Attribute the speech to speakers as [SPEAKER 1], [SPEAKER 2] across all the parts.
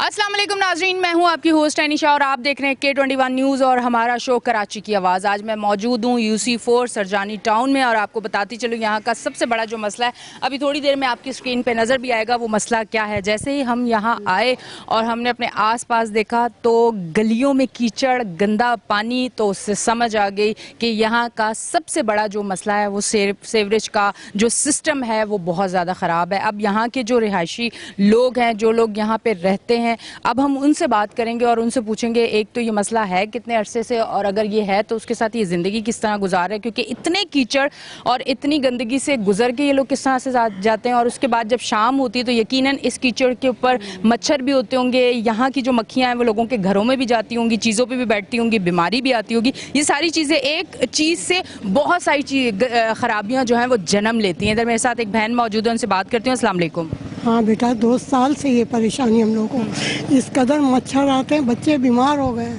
[SPEAKER 1] अस्सलाम वालेकुम नाजरीन, मैं हूं आपकी होस्ट अनिशा और आप देख रहे हैं K21 न्यूज़ और हमारा शो कराची की आवाज़। आज मैं मौजूद हूं UC4 सरजानी टाउन में और आपको बताती चलूं यहाँ का सबसे बड़ा जो मसला है, अभी थोड़ी देर में आपकी स्क्रीन पे नज़र भी आएगा वो मसला क्या है। जैसे ही हम यहाँ आए और हमने अपने आसपास देखा तो गलियों में कीचड़, गंदा पानी, तो उससे समझ आ गई कि यहाँ का सबसे बड़ा जो मसला है वो सीवरेज का जो सिस्टम है वो बहुत ज़्यादा ख़राब है। अब यहाँ के जो रिहायशी लोग हैं, जो लोग यहाँ पर रहते हैं, अब हम उनसे बात करेंगे और उनसे पूछेंगे एक तो ये मसला है कितने अरसे से, और अगर ये है तो उसके साथ ये ज़िंदगी किस तरह गुजार रहे हैं, क्योंकि इतने कीचड़ और इतनी गंदगी से गुजर के ये लोग किस तरह से जाते हैं। और उसके बाद जब शाम होती है तो यकीनन इस कीचड़ के ऊपर मच्छर भी होते होंगे, यहाँ की जो मक्खियाँ हैं वो लोगों के घरों में भी जाती होंगी, चीज़ों पर भी बैठती होंगी, बीमारी भी आती होगी। ये सारी चीज़ें एक चीज़ से बहुत सारी ख़राबियाँ जो हैं वो जन्म लेती हैं। इधर मेरे साथ एक बहन मौजूद है, उनसे बात करती हूँ। अस्सलाम वालेकुम।
[SPEAKER 2] हाँ बेटा, 2 साल से ये परेशानी हम लोगों को, इस कदर मच्छर आते हैं, बच्चे बीमार हो गए।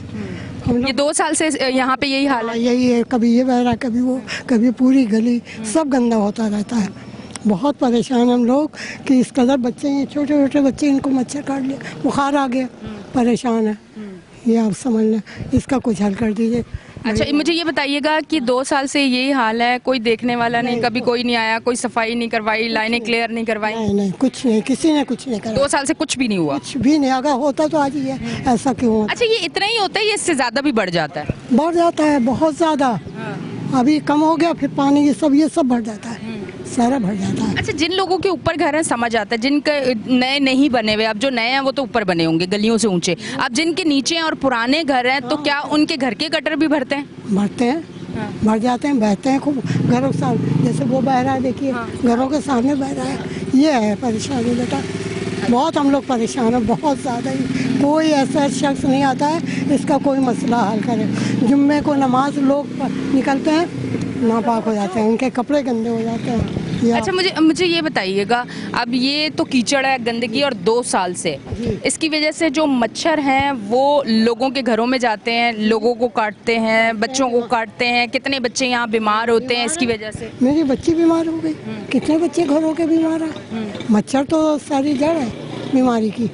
[SPEAKER 2] हम
[SPEAKER 1] ये 2 साल से यहाँ पे यही हाल है?
[SPEAKER 2] यही है, कभी ये बह रहा, कभी वो, कभी पूरी गली सब गंदा होता रहता है। बहुत परेशान हम लोग कि इस कदर बच्चे, ये छोटे छोटे बच्चे, इनको मच्छर काट लिया, बुखार आ गया, परेशान है। ये आप समझ लें, इसका कुछ हल कर दीजिए।
[SPEAKER 1] अच्छा, मुझे ये बताइएगा कि 2 साल से यही हाल है, कोई देखने वाला नहीं, कभी कोई नहीं आया, कोई सफाई नहीं करवाई, लाइनें क्लियर नहीं करवाई?
[SPEAKER 2] नहीं, कुछ नहीं, किसी ने कुछ नहीं करा।
[SPEAKER 1] 2 साल से कुछ भी नहीं हुआ?
[SPEAKER 2] कुछ भी नहीं, अगर होता तो आज ये ऐसा क्यों होता?
[SPEAKER 1] अच्छा, ये इतना ही होता है या इससे ज्यादा भी बढ़ जाता है?
[SPEAKER 2] बढ़ जाता है बहुत ज्यादा। अभी कम हो गया, फिर पानी ये सब बढ़ जाता है, सारा भर जाता है।
[SPEAKER 1] अच्छा, जिन लोगों के ऊपर घर है समझ आता है, जिनके नए नहीं बने हुए, अब जो नए हैं वो तो ऊपर बने होंगे गलियों से ऊंचे, अब जिनके नीचे हैं और पुराने घर हैं तो क्या उनके घर के गटर भी भरते हैं?
[SPEAKER 2] भरते हैं, भर जाते हैं, बहते हैं खूब घरों के सामने। जैसे वो बह रहा है, देखिए घरों के सामने बह रहा है। ये है परेशानी बेटा, बहुत हम लोग परेशान हैं, बहुत ज़्यादा ही। कोई ऐसा शख्स नहीं आता है इसका कोई मसला हल करे। जुम्मे को नमाज लोग निकलते हैं, नापाक हो जाते हैं, उनके कपड़े गंदे हो जाते हैं।
[SPEAKER 1] अच्छा, मुझे ये बताइएगा, अब ये तो कीचड़ है, गंदगी, और 2 साल से इसकी वजह से जो मच्छर हैं वो लोगों के घरों में जाते हैं, लोगों को काटते हैं, बच्चों को काटते हैं। कितने बच्चे यहाँ बीमार होते हैं इसकी वजह से?
[SPEAKER 2] मेरी बच्ची बीमार हो गई, कितने बच्चे घरों के बीमार हैं। मच्छर तो सारी जड़ है बीमारी की।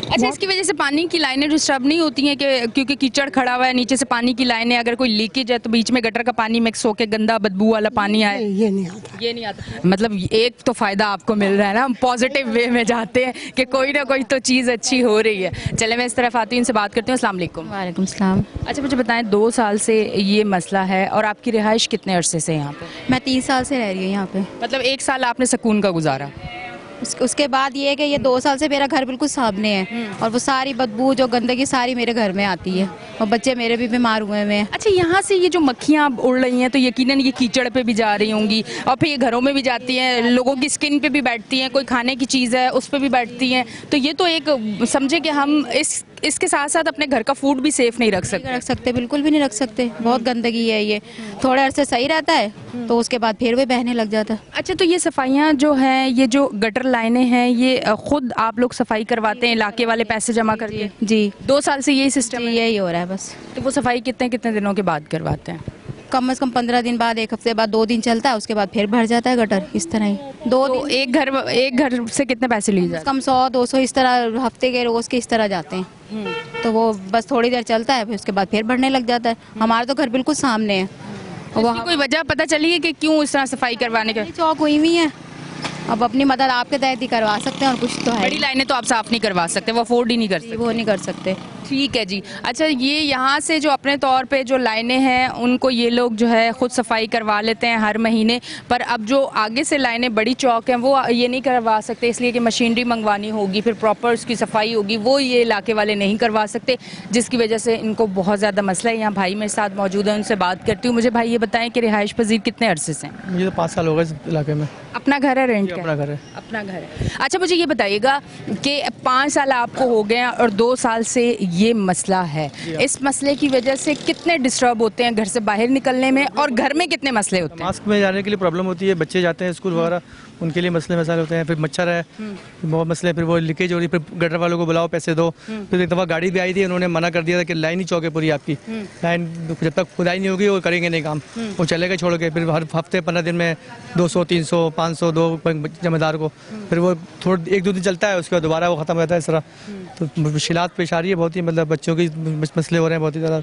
[SPEAKER 1] अच्छा, इसकी वजह से पानी की लाइनें डिस्टर्ब नहीं होती हैं कि क्योंकि कीचड़ खड़ा हुआ है, नीचे से पानी की लाइनें, अगर कोई लीकेज है तो बीच में गटर का पानी मिक्स होकर गंदा बदबू वाला पानी आए?
[SPEAKER 2] ये नहीं आता,
[SPEAKER 1] ये नहीं आता। मतलब एक तो फ़ायदा आपको मिल रहा है ना, हम पॉजिटिव वे में जाते हैं कि कोई ना कोई तो चीज़ अच्छी हो रही है। चले, मैं इस तरफ आती हूँ, इनसे बात करती हूँ। अस्सलाम वालेकुम।
[SPEAKER 3] वालेकुम सलाम।
[SPEAKER 1] अच्छा, मुझे बताएं, 2 साल से ये मसला है और आपकी रिहाइश कितने अरसे से यहाँ पे?
[SPEAKER 3] मैं 3 साल से रह रही हूँ यहाँ पे।
[SPEAKER 1] मतलब 1 साल आपने सुकून का गुजारा?
[SPEAKER 3] उसके बाद ये है कि ये 2 साल से मेरा घर बिल्कुल सामने है और वो सारी बदबू जो गंदगी सारी मेरे घर में आती है और बच्चे मेरे भी बीमार हुए हैं।
[SPEAKER 1] अच्छा, यहाँ से ये जो मक्खियाँ उड़ रही हैं तो यकीनन ये कीचड़ पे भी जा रही होंगी और फिर ये घरों में भी जाती हैं, लोगों की स्किन पे भी बैठती हैं, कोई खाने की चीज़ है उस पर भी बैठती हैं। तो ये तो एक समझे कि हम इसके साथ साथ अपने घर का फूड भी सेफ नहीं रख सकते।
[SPEAKER 3] बिल्कुल भी नहीं रख सकते, बहुत गंदगी है। ये थोड़े अरसे सही रहता है तो उसके बाद फिर भी बहने लग जाता है।
[SPEAKER 1] अच्छा, तो ये सफाइयाँ जो हैं, ये जो गटर लाइनें हैं, ये खुद आप लोग सफाई करवाते हैं, इलाके वाले पैसे जमा करके?
[SPEAKER 3] जी,
[SPEAKER 1] 2 साल से यही सिस्टम है?
[SPEAKER 3] यही हो रहा है बस।
[SPEAKER 1] तो वो सफाई कितने कितने दिनों के बाद करवाते हैं?
[SPEAKER 3] कम से कम 15 दिन बाद, 1 हफ्ते बाद, 2 दिन चलता है, उसके बाद फिर भर जाता है गटर। इस तरह ही 2 दिन।
[SPEAKER 1] एक घर से कितने पैसे लिए जाते हैं?
[SPEAKER 3] कम 100-200 इस तरह हफ्ते के, रोज़ के इस तरह जाते हैं। तो वो बस थोड़ी देर चलता है, फिर उसके बाद फिर भरने लग जाता है। हमारा तो घर बिल्कुल सामने है।
[SPEAKER 1] इसकी कोई वजह पता चली है कि क्यों इस तरह सफाई करवाने का?
[SPEAKER 3] चौक हुई हुई है, अब अपनी मदद आपके तहत ही करवा सकते हैं और कुछ तो है।
[SPEAKER 1] बड़ी लाइनें तो आप साफ नहीं करवा सकते, वो अफोर्ड ही नहीं कर सकते।
[SPEAKER 3] वो नहीं कर सकते।
[SPEAKER 1] ठीक है जी। अच्छा, ये यहाँ से जो अपने तौर पे जो लाइनें हैं उनको ये लोग जो है ख़ुद सफाई करवा लेते हैं हर महीने, पर अब जो आगे से लाइनें बड़ी चौक हैं वो ये नहीं करवा सकते, इसलिए कि मशीनरी मंगवानी होगी, फिर प्रॉपर उसकी सफाई होगी, वो ये इलाके वाले नहीं करवा सकते, जिसकी वजह से इनको बहुत ज़्यादा मसला है। यहाँ भाई मेरे साथ मौजूद है, उनसे बात करती हूँ। मुझे भाई ये बताएं कि रिहाइश पजीर कितने अरसे से हैं?
[SPEAKER 4] मुझे तो 5 साल हो गए इस इलाके में।
[SPEAKER 1] अपना घर है, रेंट?
[SPEAKER 4] अपना घर है।
[SPEAKER 1] अपना घर है। अच्छा, मुझे ये बताइएगा कि 5 साल आपको हो गए और 2 साल से ये मसला है, इस मसले की वजह से कितने डिस्टर्ब होते हैं घर से बाहर निकलने में, और घर में कितने मसले होते हैं?
[SPEAKER 4] मास्क में जाने के लिए प्रॉब्लम होती है, बच्चे जाते हैं स्कूल वगैरह, उनके लिए मसले मसाले होते हैं। फिर मच्छर है, बहुत मसले, फिर वो लीकेज हो रही है, फिर गटर वालों को बुलाओ, पैसे दो। फिर एक दफ़ा गाड़ी भी आई थी, उन्होंने मना कर दिया था कि लाइन ही चौके पूरी आपकी, लाइन जब तक खुदाई नहीं होगी वो करेंगे नहीं काम, वो चले गए छोड़ के। फिर हर हफ्ते 15 दिन में 200, 300, 500 2 जमींदार को, फिर वो थोड़ा 1-2 दिन चलता है, उसके बाद दोबारा वो ख़त्म हो जाता है इस तरह। तो मुश्किलात पेश आ रही है बहुत ही, मतलब बच्चों की मसले हो रहे हैं बहुत ही ज़्यादा।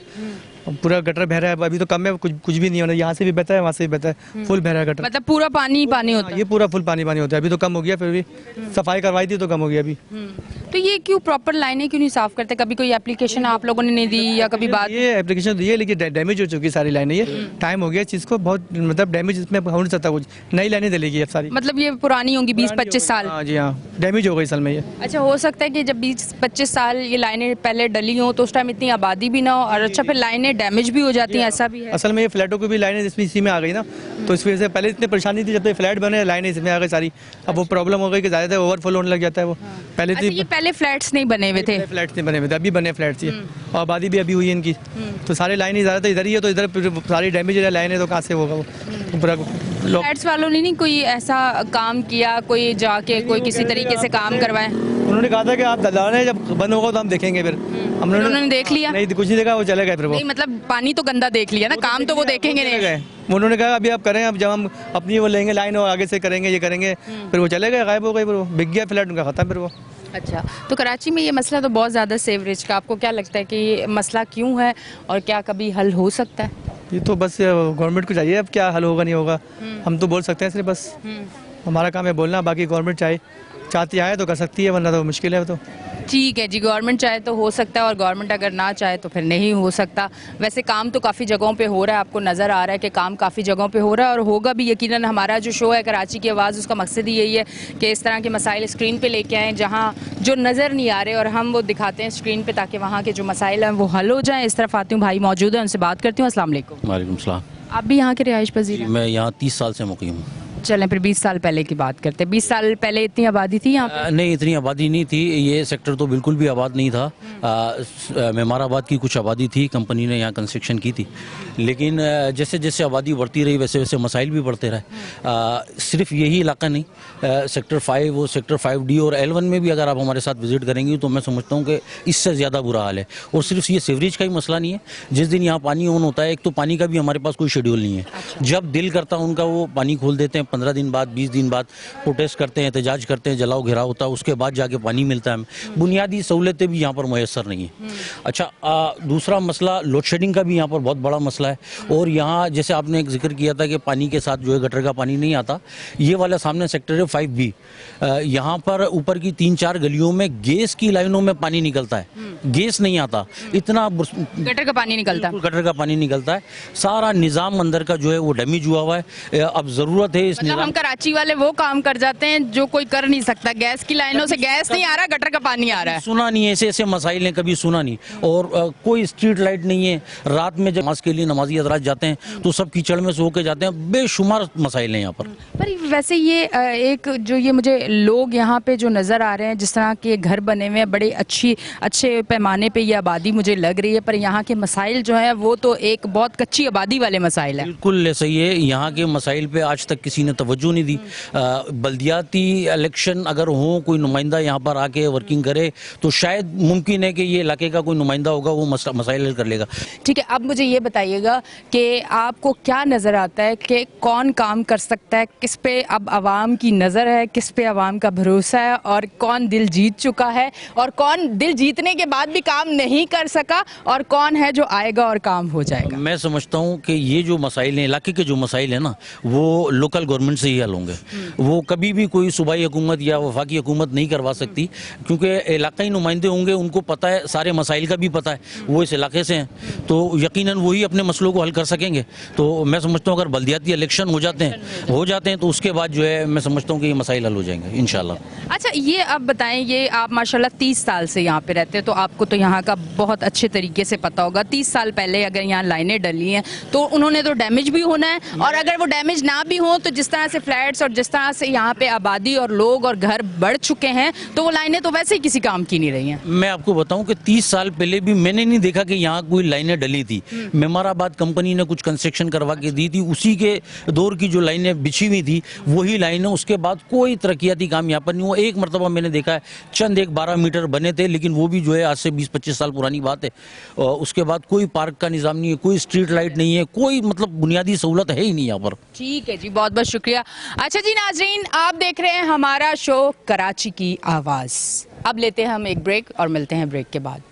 [SPEAKER 4] पूरा गटर बह रहा है, अभी तो कम है, कुछ भी नहीं होना, यहाँ से भी बहता है, वहाँ से भी बहता है, फुल बह रहा है गटर।
[SPEAKER 1] मतलब पूरा पानी पानी होता है।
[SPEAKER 4] ये पूरा फुल पानी होता है। अभी तो कम हो गया, फिर भी सफाई करवाई थी तो कम हो गया अभी।
[SPEAKER 1] तो ये क्यों प्रॉपर लाइनें क्यों नहीं साफ करते? कभी कोई एप्लीकेशन आप लोगों ने नहीं दी या कभी बात?
[SPEAKER 4] ये एप्लीकेशन दी है, लेकिन डैमेज हो चुकी है सारी लाइनें। ये टाइम हो गया इस चीज़ को, बहुत मतलब डैमेज इसमें हो नहीं सकता, कुछ नई लाइनें डलेगी अब सारी।
[SPEAKER 1] मतलब ये पुरानी होंगी 20-25 साल।
[SPEAKER 4] हाँ जी हाँ, डैमेज हो गई असल में ये।
[SPEAKER 1] अच्छा, हो सकता है कि जब 20-25 साल ये लाइनें पहले डली हो तो उस टाइम इतनी आबादी भी ना हो, और अच्छा फिर लाइनें डैमेज भी हो जाती हैं, ऐसा भी है?
[SPEAKER 4] असल में ये फ्लैटों की भी लाइनें इसमें इसी में आ गई ना, तो इस वजह से पहले इतनी परेशानी थी, जब तक फ्लैट बने लाइनें इसमें आ गई सारी। अब वो प्रॉब्लम हो गई कि ज़्यादा ओवरफ्लो होने लग जाता है वो। पहले
[SPEAKER 1] अच्छा, ये पहले फ्लैट्स नहीं बने हुए थे?
[SPEAKER 4] फ्लैट्स नहीं बने हुए थे, अभी बने फ्लैट्स ये, और आबादी भी अभी हुई है इनकी, तो सारी लाइनें ज़्यादातर इधर ही है, तो इधर सारी डैमेज है लाइनें, तो कहाँ से होगा वो पूरा।
[SPEAKER 1] फ्लैट्स वालों ने नहीं कोई ऐसा काम किया, कोई जाके कोई किसी तरीके से काम करवाए?
[SPEAKER 4] उन्होंने कहा था कि आप दलाने जब बंद होगा तो हम देखेंगे, फिर
[SPEAKER 1] उन्होंने देख लिया?
[SPEAKER 4] नहीं, कुछ नहीं देखा, वो चले गए फिर वो।
[SPEAKER 1] नहीं, मतलब पानी तो गंदा देख लिया ना, काम तो वो देखेंगे नहीं।
[SPEAKER 4] गए उन्होंने कहा अभी आप करें, अब जब हम अपनी वो लेंगे लाइन और आगे से करेंगे, ये करेंगे, फिर वो चले गए, गायब हो गए, फिर वो बिक गया फ्लैट उनका, खत्म फिर वो।
[SPEAKER 1] अच्छा, तो कराची में ये मसला तो बहुत ज़्यादा सीवरेज का, आपको क्या लगता है कि ये मसला क्यों है और क्या कभी हल हो सकता है?
[SPEAKER 4] ये तो बस गवर्नमेंट को चाहिए, अब क्या हल होगा नहीं होगा, हम तो बोल सकते हैं सिर्फ, बस हमारा काम है बोलना, बाकी गवर्नमेंट चाहती आए तो कर सकती है, वरना तो मुश्किल है। तो
[SPEAKER 1] ठीक है जी, गवर्नमेंट चाहे तो हो सकता है और गवर्नमेंट अगर ना चाहे तो फिर नहीं हो सकता। वैसे काम तो काफ़ी जगहों पे हो रहा है, आपको नज़र आ रहा है कि काम काफ़ी जगहों पे हो रहा है और होगा भी यकीनन। हमारा जो शो है कराची की आवाज़, उसका मकसद ही यही है कि इस तरह के मसाइल स्क्रीन पे लेके आएँ जहाँ जो नज़र नहीं आ रहे और हम वो दिखाते हैं स्क्रीन पर, ताकि वहाँ के जो मसाइल हैं वो हल हो जाएँ। इस तरफ आती हूँ, भाई मौजूद है, उनसे बात करती हूँ। अस्सलाम वालेकुम।
[SPEAKER 5] वालेकुम सलाम।
[SPEAKER 1] आप भी यहाँ के रिहाइश पजीर हैं?
[SPEAKER 5] मैं यहाँ 30 साल से मुकीम हूँ।
[SPEAKER 1] चलें फिर 20 साल पहले की बात करते हैं। 20 साल पहले इतनी आबादी थी यहाँ पे?
[SPEAKER 5] नहीं, इतनी आबादी नहीं थी, ये सेक्टर तो बिल्कुल भी आबाद नहीं था। मेमाराबाद की कुछ आबादी थी, कंपनी ने यहाँ कंस्ट्रक्शन की थी, लेकिन जैसे जैसे आबादी बढ़ती रही वैसे वैसे मसाइल भी बढ़ते रहे। सिर्फ यही इलाका नहीं, सेक्टर 5 और सेक्टर 5D और L1 में भी अगर आप हमारे साथ विजिट करेंगे तो मैं समझता हूँ कि इससे ज़्यादा बुरा हाल है। और सिर्फ ये सीवरेज का ही मसला नहीं है, जिस दिन यहाँ पानी ऑन होता है, एक तो पानी का भी हमारे पास कोई शेड्यूल नहीं है। जब दिल करता है उनका वो पानी खोल देते हैं, 15 दिन बाद 20 दिन बाद प्रोटेस्ट करते हैं, एहतजाज करते हैं, जलाओ घेराव होता है, उसके बाद जाके पानी मिलता है। बुनियादी सहूलतें भी यहाँ पर मुयसर नहीं है। अच्छा, दूसरा मसला लोड शेडिंग का भी यहाँ पर बहुत बड़ा मसला है। और यहाँ जैसे आपने एक जिक्र किया था कि पानी के साथ जो है गटर का पानी नहीं आता, ये वाला सामने सेक्टर है 5B, यहाँ पर ऊपर की 3-4 गलियों में गैस की लाइनों में पानी निकलता है, गैस नहीं आता, इतना
[SPEAKER 1] गटर का पानी निकलता है,
[SPEAKER 5] गटर का पानी निकलता है। सारा निज़ाम अंदर का जो है वो डैमेज हुआ हुआ है। अब ज़रूरत है इस
[SPEAKER 1] मतलब हम कराची वाले वो काम कर जाते हैं जो कोई कर नहीं सकता। गैस की लाइनों से गैस नहीं आ रहा, गटर का पानी आ रहा है।
[SPEAKER 5] सुना नहीं है, ऐसे ऐसे मसाइल हैं, कभी सुना नहीं। और कोई स्ट्रीट लाइट नहीं है, रात में जब नमाज के लिए नमाजी हज़रात जाते हैं तो सब कीचड़ में सो के जाते हैं। बेशुमार मसाइल हैं यहाँ पर
[SPEAKER 1] वैसे ये एक जो ये मुझे लोग यहाँ पे जो नज़र आ रहे हैं, जिस तरह के घर बने हुए हैं, बड़े अच्छे पैमाने पे ये आबादी मुझे लग रही है, पर यहाँ के मसाइल जो है वो तो एक बहुत कच्ची आबादी वाले मसाइल है।
[SPEAKER 5] बिल्कुल सही है, यहाँ के मसाइल पे आज तक किसी ने तवज्जो नहीं दी। बल्दियाती इलेक्शन अगर हो, कोई नुमाइंदा यहाँ पर आके वर्किंग करे तो शायद मुमकिन है कि ये इलाके का कोई नुमाइंदा होगा, वो मसाइल हल कर लेगा।
[SPEAKER 1] ठीक है, अब मुझे ये बताइएगा कि आपको क्या नज़र आता है कि कौन काम कर सकता है, किस पे अब आवाम की नज़र है, किस पे आवाम का भरोसा है, और कौन दिल जीत चुका है और कौन दिल जीतने के बाद भी काम नहीं कर सका, और कौन है जो आएगा और काम हो जाएगा?
[SPEAKER 5] मैं समझता हूँ कि ये जो मसाइल हैं, इलाके के जो मसाइल हैं ना, वो लोकल गवर्नमेंट से ही हल होंगे। वो कभी भी कोई सूबाई हुकूमत या वफाकी हुकूमत नहीं करवा सकती, क्योंकि इलाकाई नुमाइंदे होंगे, उनको पता है, सारे मसाइल का भी पता है, वो इस इलाके से हैं, तो यकीनन वही अपने मसलों को हल कर सकेंगे। तो मैं समझता हूँ अगर बल्दियाती इलेक्शन हो जाते हैं तो उसके बाद जो है मैं समझता हूँ कि ये मसाइल हल हो जाएंगे इंशाल्लाह।
[SPEAKER 1] अच्छा, ये आप बताएं, ये आप माशाल्लाह 30 साल से यहाँ पे रहते हैं, तो आपको तो यहाँ का बहुत अच्छे तरीके से पता होगा। 30 साल पहले अगर यहाँ लाइनें डली हैं तो उन्होंने तो डैमेज भी होना है, और अगर वो डैमेज ना भी हो तो जिस तरह से फ्लैट्स और जिस तरह से यहाँ पे आबादी और लोग और घर बढ़ चुके हैं, तो वो लाइनें तो वैसे ही किसी काम की नहीं रही हैं।
[SPEAKER 5] मैं आपको बताऊं कि 30 साल पहले भी मैंने नहीं देखा कि यहाँ कोई लाइनें डली थी। मेमाराबाद कंपनी ने कुछ कंस्ट्रक्शन करवा के दी थी, उसी के दौर की जो लाइनें बिछी हुई थी वही लाइनें, उसके बाद कोई तरक्याती काम यहाँ पर नहीं हुआ। एक मरतबा मैंने देखा है चंद 12 मीटर बने थे, लेकिन वो भी जो है आज से 20-25 साल पुरानी बात है। उसके बाद कोई पार्क का निज़ाम नहीं है, कोई स्ट्रीट लाइट नहीं है, कोई मतलब बुनियादी सहूलत है ही नहीं यहाँ पर।
[SPEAKER 1] ठीक है जी, बहुत बहुत शुक्रिया। शुक्रिया। अच्छा जी नाजरीन, आप देख रहे हैं हमारा शो कराची की आवाज़। अब लेते हैं हम एक ब्रेक और मिलते हैं ब्रेक के बाद।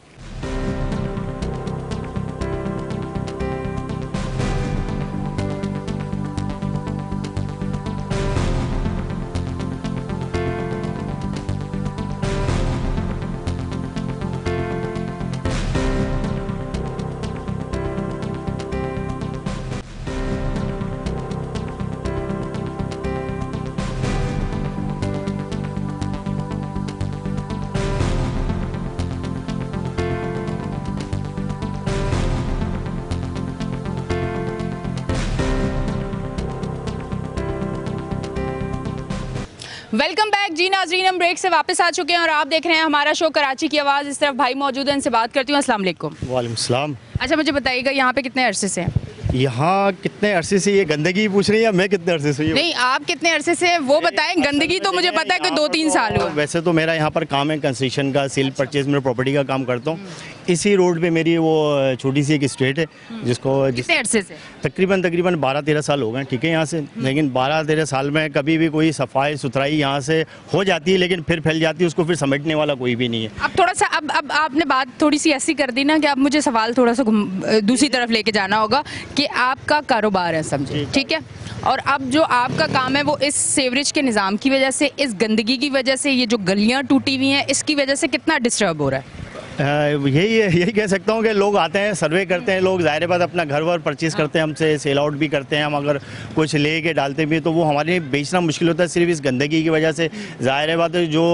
[SPEAKER 1] वेलकम बैक जी नाजरीन, हम ब्रेक से वापस आ चुके हैं और आप देख रहे हैं हमारा शो कराची की आवाज़। इस तरफ भाई मौजूद हैं, इनसे बात करती हूँ। अस्सलाम वालेकुम।
[SPEAKER 6] वालेकुम सलाम।
[SPEAKER 1] अच्छा मुझे बताइएगा, यहाँ पे कितने अरसे से हैं?
[SPEAKER 6] यहाँ कितने अरसे से ये गंदगी पूछ रही है, मैं कितने अरसे से?
[SPEAKER 1] नहीं, आप कितने अरसे से वो बताएं। गंदगी तो मुझे पता है कि 2-3 साल हुआ।
[SPEAKER 6] वैसे तो मेरा यहाँ पर काम है कंस्ट्रक्शन का, सेल परचेज में प्रॉपर्टी का काम करता हूँ। इसी रोड पे मेरी वो छोटी सी एक स्ट्रीट है जिसको
[SPEAKER 1] कितने अरसे से?
[SPEAKER 6] तकरीबन 12-13 साल हो गए, ठीक है यहाँ से। लेकिन 12-13 साल में कभी भी कोई सफाई सुथराई यहाँ से हो जाती है, लेकिन फिर फैल जाती है, उसको फिर समेटने वाला कोई भी नहीं है।
[SPEAKER 1] अब थोड़ा सा अब आपने बात थोड़ी सी ऐसी कर दी ना कि अब मुझे सवाल थोड़ा सा दूसरी तरफ लेके जाना होगा कि आपका कारोबार है, समझे, ठीक है, और अब जो आपका काम है वो इस सेवरेज के निज़ाम की वजह से, इस गंदगी की वजह से, ये जो गलियाँ टूटी हुई हैं इसकी वजह से कितना डिस्टर्ब हो रहा है?
[SPEAKER 6] यही कह सकता हूँ कि लोग आते हैं, सर्वे करते हैं, लोग ज़ाहिर बात अपना घर वर परचेज़ करते हैं हमसे, सेल आउट भी करते हैं। हम अगर कुछ ले के डालते भी तो वो हमारे लिए बेचना मुश्किल होता है सिर्फ इस गंदगी की वजह से। ज़ाहिर बात है जो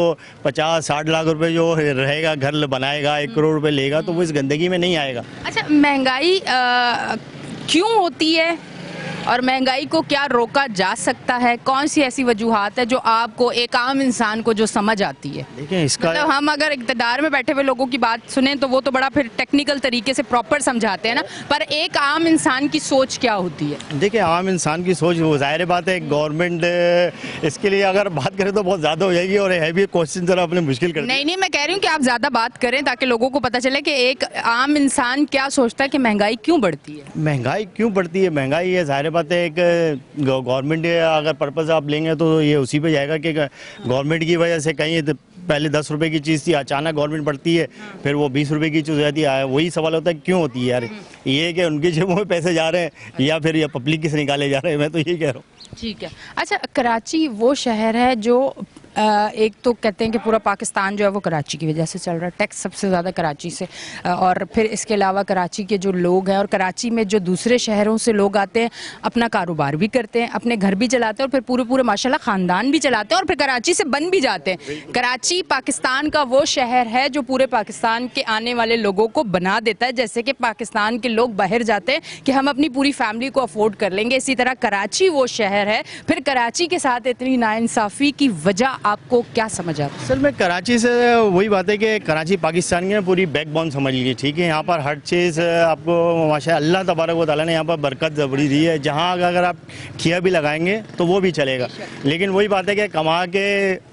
[SPEAKER 6] 50-60 लाख रुपए जो रहेगा, घर बनाएगा, 1 करोड़ रुपए लेगा, तो वो इस गंदगी में नहीं आएगा।
[SPEAKER 1] अच्छा, महंगाई क्यों होती है और महंगाई को क्या रोका जा सकता है? कौन सी ऐसी वजूहात है जो आपको, एक आम इंसान को जो समझ आती है?
[SPEAKER 6] देखिए इसका
[SPEAKER 1] मतलब हम अगर इक़्तिदार में बैठे हुए लोगों की बात सुने तो वो तो बड़ा फिर टेक्निकल तरीके से प्रॉपर समझाते हैं ना, पर एक आम इंसान की सोच क्या होती है?
[SPEAKER 6] देखिए आम इंसान की सोच, वो ज़ाहिर बात है गवर्नमेंट इसके लिए अगर बात करें तो बहुत ज़्यादा हो जाएगी और है भी क्वेश्चन ज़रा अपने मुश्किल कर।
[SPEAKER 1] नहीं, मैं कह रही हूँ कि आप ज़्यादा बात करें ताकि लोगों को पता चले कि एक आम इंसान क्या सोचता है कि महंगाई क्यों बढ़ती है।
[SPEAKER 6] महंगाई क्यों बढ़ती है? महंगाई है ज़ाहिर बात है एक गवर्नमेंट अगर पर्पज़ आप लेंगे तो ये उसी पे जाएगा कि गवर्नमेंट की वजह से कहीं पहले 10 रुपए की चीज़ थी, अचानक गवर्नमेंट बढ़ती है, फिर वो 20 रुपए की चीज़ हो जाती है। वही सवाल होता है क्यों होती है यार? ये कि उनकी जेबों में पैसे जा रहे हैं या फिर ये पब्लिक से निकाले जा रहे हैं, मैं तो यही कह रहा हूँ।
[SPEAKER 1] ठीक है। अच्छा, कराची वो शहर है जो एक तो कहते हैं कि पूरा पाकिस्तान जो है वो कराची की वजह से चल रहा है, टैक्स सबसे ज़्यादा कराची से, और फिर इसके अलावा कराची के जो लोग हैं और कराची में जो दूसरे शहरों से लोग आते हैं, अपना कारोबार भी करते हैं, अपने घर भी चलाते हैं और फिर पूरे माशाल्लाह ख़ानदान भी चलाते हैं और फिर कराची से बन भी जाते हैं। कराची पाकिस्तान का वो शहर है जो पूरे पाकिस्तान के आने वाले लोगों को बना देता है, जैसे कि पाकिस्तान के लोग बाहर जाते हैं कि हम अपनी पूरी फैमिली को अफोर्ड कर लेंगे, इसी तरह कराची वो शहर है। फिर कराची के साथ इतनी नाइंसाफ़ी की वजह आपको क्या समझ आता है?
[SPEAKER 6] सर मैं कराची से, वही बात है कि कराची पाकिस्तान की पूरी बैकबोन समझ लीजिए, ठीक है। यहाँ पर हर चीज़ आपको माशा अल्लाह तबारक व तआला ने यहाँ पर बरकत ज़बरी दी है। जहाँ अगर आप खिया भी लगाएंगे तो वो भी चलेगा, लेकिन वही बात है कि कमा के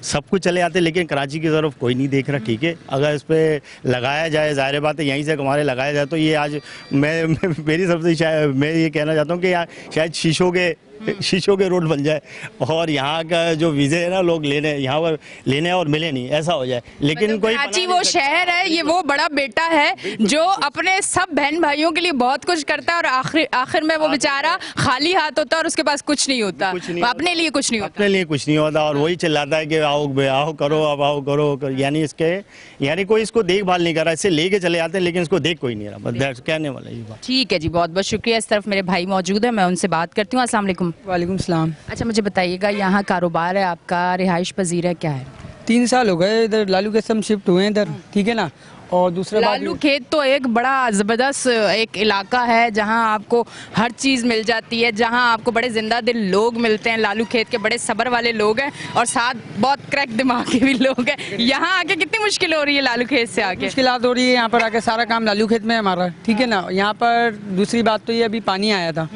[SPEAKER 6] सब कुछ चले आते, लेकिन कराची की तरफ कोई नहीं देख रहा, ठीक है। अगर इस पर लगाया जाए, ज़ाहिर बात है यहीं से हमारे लगाया जाए तो ये आज मेरी सबसे शायद मैं ये कहना चाहता हूँ कि शायद शीशों के रोड बन जाए और यहाँ का जो वीज़े है ना लोग यहाँ पर लेने और मिले नहीं, ऐसा हो जाए। लेकिन कोई
[SPEAKER 1] कराची वो शहर है, ये वो बड़ा बेटा है जो अपने सब बहन भाइयों के लिए बहुत कुछ करता है और आखिर में वो बेचारा खाली हाथ होता है और उसके पास कुछ नहीं होता, अपने लिए कुछ नहीं होता,
[SPEAKER 6] अपने लिए कुछ नहीं होता और वही चिल्लाता है कि आओ करो, अब आओ करो, यानी कोई इसको देखभाल नहीं कर रहा। इससे लेके चले आते हैं लेकिन इसको देख कोई नहीं रहा, बस कहने वाला ये बात।
[SPEAKER 1] ठीक है जी, बहुत बहुत शुक्रिया। इस तरफ मेरे भाई मौजूद है, मैं उनसे बात करती हूँ। अस्सलाम वालेकुम।
[SPEAKER 7] वालेकुम सलाम।
[SPEAKER 1] अच्छा मुझे बताइएगा, यहाँ कारोबार है आपका, रिहाइश पजीर है, क्या है?
[SPEAKER 7] 3 साल हो गए इधर लालू के हम शिफ्ट हुए हैं इधर, ठीक है ना। और दूसरा
[SPEAKER 1] लालू खेत तो एक बड़ा ज़बरदस्त एक इलाका है जहां आपको हर चीज़ मिल जाती है, जहां आपको बड़े जिंदा दिल लोग मिलते हैं। लालू खेत के बड़े सब्र वाले लोग हैं और साथ बहुत क्रैक दिमाग के भी लोग हैं। यहाँ आके कितनी मुश्किल हो रही है लालू खेत से आके?
[SPEAKER 7] मुश्किलात हो रही है यहाँ पर आके, सारा काम लालू खेत में है हमारा, ठीक है ना। यहाँ पर दूसरी बात तो ये अभी पानी आया था,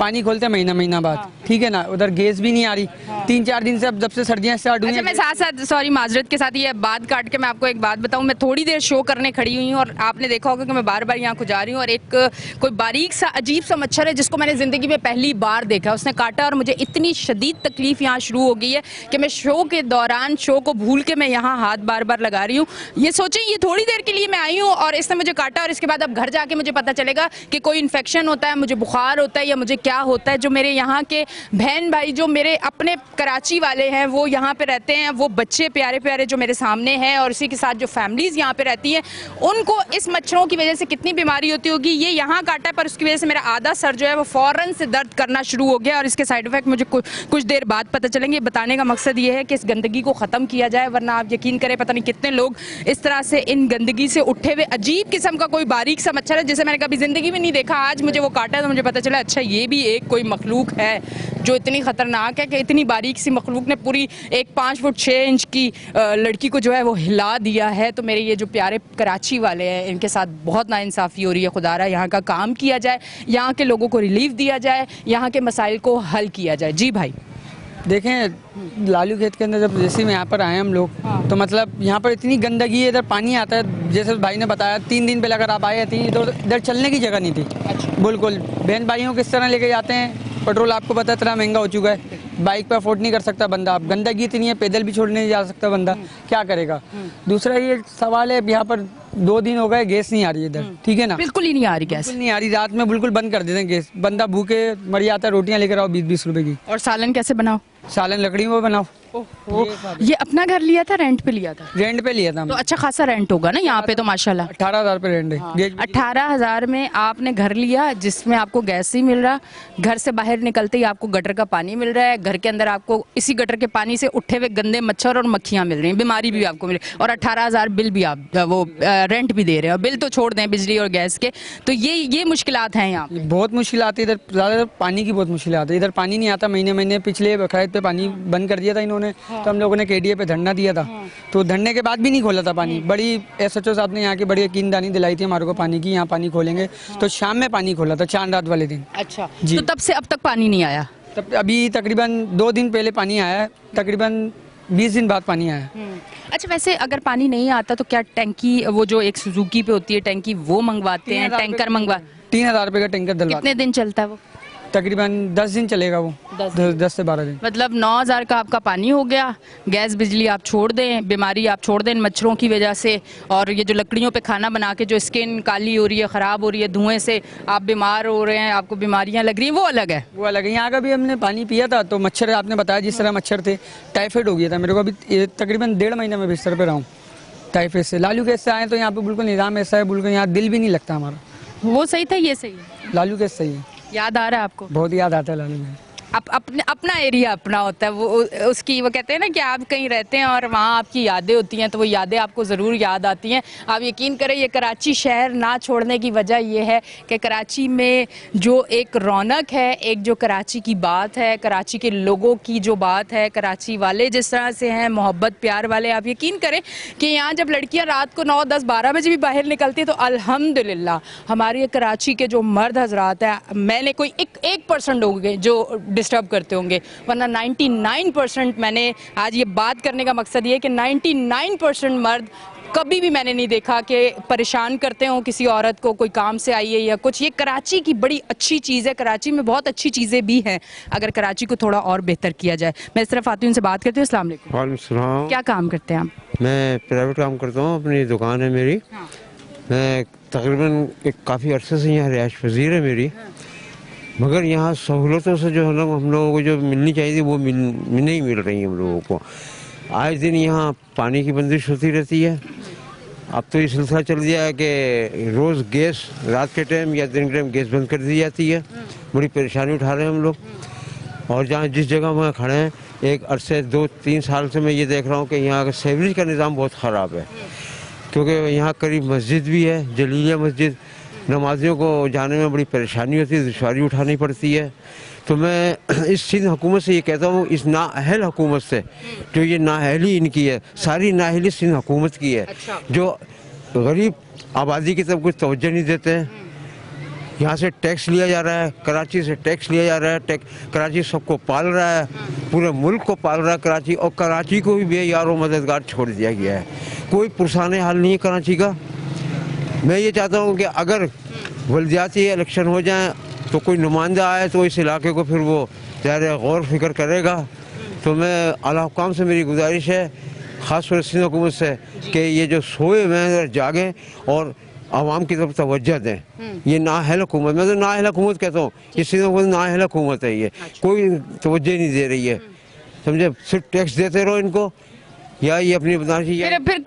[SPEAKER 7] पानी खोलते हैं महीना महीना बाद, ठीक है ना। उधर गैस भी नहीं आ रही 3-4 दिन से, अब जब से सर्दियाँ स्टार्ट हुई
[SPEAKER 1] अच्छा, मैं
[SPEAKER 7] हैं।
[SPEAKER 1] साथ साथ सॉरी माजरत के साथ ये बात काट के मैं आपको एक बात बताऊं, मैं थोड़ी देर शो करने खड़ी हुई हूं और आपने देखा होगा कि मैं बार बार यहाँ को जा रही हूँ और एक कोई बारीक सा अजीब सा मच्छर है जिसको मैंने ज़िंदगी में पहली बार देखा, उसने काटा और मुझे इतनी शदीद तकलीफ यहाँ शुरू हो गई है कि मैं शो के दौरान शो को भूल के मैं यहाँ हाथ बार बार लगा रही हूँ। ये सोचें ये थोड़ी देर के लिए मैं आई हूँ और इसने मुझे काटा और इसके बाद अब घर जाके मुझे पता चलेगा कि कोई इन्फेक्शन होता है, मुझे बुखार होता है या मुझे क्या होता है। जो मेरे यहाँ के बहन भाई जो मेरे अपने कराची वाले हैं वो यहाँ पे रहते हैं, वो बच्चे प्यारे प्यारे जो मेरे सामने हैं और इसी के साथ जो फैमिलीज़ यहाँ पे रहती हैं, उनको इस मच्छरों की वजह से कितनी बीमारी होती होगी। ये यहाँ काटा है पर उसकी वजह से मेरा आधा सर जो है वो फ़ौरन से दर्द करना शुरू हो गया और इसके साइड इफ़ेक्ट मुझे कुछ देर बाद पता चलेंगे। बताने का मकसद ये है कि इस गंदगी को ख़त्म किया जाए, वरना आप यकीन करें पता नहीं कितने लोग इस तरह से इन गंदगी से उठे हुए अजीब किस्म का कोई बारीक सा मच्छर है जिसे मैंने कभी ज़िंदगी में नहीं देखा। आज मुझे वो काटा तो मुझे पता चला अच्छा ये भी एक कोई मखलूक है जो इतनी ख़तरनाक है कि इतनी बारीक सी मखलूक ने पूरी एक 5 फुट 6 इंच की लड़की को जो है वो हिला दिया है। तो मेरे ये जो प्यारे कराची वाले हैं इनके साथ बहुत नाइंसाफ़ी हो रही है। खुदारा यहाँ का काम किया जाए, यहाँ के लोगों को रिलीफ दिया जाए, यहाँ के मसाइल को हल किया जाए। जी भाई
[SPEAKER 7] देखें लालू खेत के अंदर जब जैसे में यहाँ पर आए हम लोग, तो मतलब यहाँ पर इतनी गंदगी है, इधर पानी आता है जैसे भाई ने बताया 3 दिन पहले अगर आप आए थे तो इधर चलने की जगह नहीं थी बिल्कुल। बहन भाइयों किस तरह लेके जाते हैं, पेट्रोल आपको पता है इतना महंगा हो चुका है, बाइक पे अफोर्ड नहीं कर सकता बंदा, अब गंदगी इतनी है पैदल भी छोड़ने नहीं जा सकता बंदा, क्या करेगा। दूसरा ये सवाल है यहाँ पर 2 दिन हो गए गैस नहीं आ रही इधर, ठीक है ना,
[SPEAKER 1] बिल्कुल ही नहीं आ रही गैस,
[SPEAKER 7] बिल्कुल नहीं आ रही। रात में बिल्कुल बंद कर देते हैं गैस, बंदा भूखे मर जाता है। रोटियां लेकर आओ 20-20 रुपए की,
[SPEAKER 1] और सालन कैसे बनाओ,
[SPEAKER 7] सालन लकड़ियों में बनाओ।
[SPEAKER 1] ये अपना घर लिया था रेंट पे लिया था?
[SPEAKER 7] रेंट पे लिया था
[SPEAKER 1] तो अच्छा खासा रेंट होगा ना यहाँ पे तो माशाल्लाह।
[SPEAKER 7] 18,000 पे रेंट है।
[SPEAKER 1] 18,000 में आपने घर लिया जिसमें आपको गैस ही मिल रहा, घर से बाहर निकलते ही आपको गटर का पानी मिल रहा है, घर के अंदर आपको इसी गटर के पानी से उठे हुए गंदे मच्छर और मक्खियाँ मिल रही हैं, बीमारी भी आपको मिल रही है, और 18,000 बिल भी आप वो रेंट भी दे रहे हैं। और बिल तो छोड़ दें बिजली और गैस के, तो ये मुश्किलात हैं यहाँ पे।
[SPEAKER 7] बहुत मुश्किल आती है इधर, ज़्यादा पानी की बहुत मुश्किल आती है इधर। पानी नहीं आता महीने पिछले बकायद पे पानी बंद कर दिया था इन्होंने, तो हम लोगों ने केडीए पे धरना दिया था, तो धरने के बाद भी नहीं खोला था पानी। बड़ी एसएचओ साहब ने यहाँ की बड़ी यकीनदानी दिलाई थी हमारे को पानी की, यहाँ पानी खोलेंगे, तो शाम में पानी खोला था चांद रात वाले दिन।
[SPEAKER 1] अच्छा
[SPEAKER 7] जी।
[SPEAKER 1] तो तब से अब तक पानी नहीं आया?
[SPEAKER 7] तब अभी तकरीबन 2 दिन पहले पानी आया है, तकरीबन 20 दिन बाद पानी आया।
[SPEAKER 1] अच्छा वैसे अगर पानी नहीं आता तो क्या टैंकी वो जो एक सुजुकी पे होती है टैंकी वो मंगवाते हैं, टैंकर मंगवा?
[SPEAKER 7] 3,000 रुपये का टैंकर डलवा।
[SPEAKER 1] कितने दिन चलता है वो?
[SPEAKER 7] तकरीबन 10 दिन चलेगा वो, 10 से 12 दिन।
[SPEAKER 1] मतलब 9,000 का आपका पानी हो गया, गैस बिजली आप छोड़ दें, बीमारी आप छोड़ दें इन मच्छरों की वजह से, और ये जो लकड़ियों पे खाना बना के जो स्किन काली हो रही है, ख़राब हो रही है, धुएं से आप बीमार हो रहे हैं, आपको बीमारियां लग रही हैं, वो अलग है।
[SPEAKER 7] वो अलग है। यहाँ का भी हमने पानी पिया था तो मच्छर आपने बताया जिस तरह मच्छर थे, टाइफाइड हो गया था मेरे को। अभी तकरीबन 1.5 महीना में बिस्तर पे रहा हूँ टाइफाइड से। लालू कैस से आए तो यहाँ पे बिल्कुल निज़ाम ऐसा है, बिल्कुल यहाँ दिल भी नहीं लगता हमारा।
[SPEAKER 1] वो सही था, ये सही है।
[SPEAKER 7] लालू कैस सही है,
[SPEAKER 1] याद आ रहा है आपको?
[SPEAKER 7] बहुत याद आता है लालू में।
[SPEAKER 1] अपना एरिया अपना होता है, वो उसकी वो कहते हैं ना कि आप कहीं रहते हैं और वहाँ आपकी यादें होती हैं, तो वो यादें आपको ज़रूर याद आती हैं। आप यकीन करें ये कराची शहर ना छोड़ने की वजह ये है कि कराची में जो एक रौनक है, एक जो कराची की बात है, कराची के लोगों की जो बात है, कराची वाले जिस तरह से हैं मोहब्बत प्यार वाले, आप यकीन करें कि यहाँ जब लड़कियाँ रात को 9, 10, 12 बजे भी बाहर निकलती हैं तो अल्हम्दुलिल्लाह हमारे कराची के जो मर्द हजरात हैं, मैंने कोई 1% होंगे जो डिस्टर्ब करते होंगे, वरना 99% मैंने आज ये बात करने का मकसद ये है कि 99% मर्द कभी भी मैंने नहीं देखा कि परेशान करते हों किसी औरत को, कोई काम से आई है या कुछ। ये कराची की बड़ी अच्छी चीज़ है, कराची में बहुत अच्छी चीज़ें भी हैं अगर कराची को थोड़ा और बेहतर किया जाए। मैं इस तरफ आती हूँ, उनसे बात करती हूँ। अस्सलाम वालेकुम।
[SPEAKER 8] वालेकुम सलाम।
[SPEAKER 1] क्या काम करते हैं आप?
[SPEAKER 8] मैं प्राइवेट काम करता हूँ, अपनी दुकान है मेरी। मैं तकरीबन काफ़ी अरसे से यहाँ रिहाइश पजीर है मेरी, मगर यहाँ सहूलतों से जो है ना हम लोगों को जो मिलनी चाहिए थी वो नहीं मिल रही हम लोगों को। आए दिन यहाँ पानी की बंदिश होती रहती है। अब तो ये सिलसिला चल दिया है कि रोज़ गैस रात के टाइम या दिन के टाइम गैस बंद कर दी जाती है। बड़ी परेशानी उठा रहे हैं हम लोग। और जहाँ जिस जगह वहाँ खड़े हैं, एक अरसे 2-3 साल से मैं ये देख रहा हूँ कि यहाँ का सीवरेज का निज़ाम बहुत ख़राब है, क्योंकि यहाँ करीब मस्जिद भी है, जलीलिया मस्जिद। नमाजियों को जाने में बड़ी परेशानी होती है, दुश्वारी उठानी पड़ती है। तो मैं इस सिंध हुकूमत से ये कहता हूँ, इस नाअहल हुकूमत से, जो ये नाअहली इनकी है, सारी नाअहली सिंध हुकूमत की है, जो गरीब आबादी की तरफ कुछ तवज्जो नहीं देते हैं, यहाँ से टैक्स लिया जा रहा है, कराची से टैक्स लिया जा रहा है, कराची सबको पाल रहा है, पूरे मुल्क को पाल रहा है कराची, और कराची को भी बेयारो मददगार छोड़ दिया गया है। कोई पुरसाने हाल नहीं है कराची का। मैं ये चाहता हूँ कि अगर बल्दियाती इलेक्शन हो जाए तो कोई नुमाइंदा आए तो इस इलाके को फिर वो ज़्यादा गौर फिक्र करेगा। तो मैं आला हुकाम से मेरी गुजारिश है, ख़ास तौर से सिंध हुकूमत से, कि ये जो सोए हुए हैं जागें और आवाम की तरफ तवज्जो दें। ये नाअहल हुकूमत, मैं तो नाअहल हुकूमत कहता हूँ, ये सिंध हुकूमत नाअहल हुकूमत है, ये कोई तवज्जो नहीं दे रही है, समझे। सिर्फ टैक्स देते रहो इनको, या ये अपनी बदमाशी।
[SPEAKER 1] फिर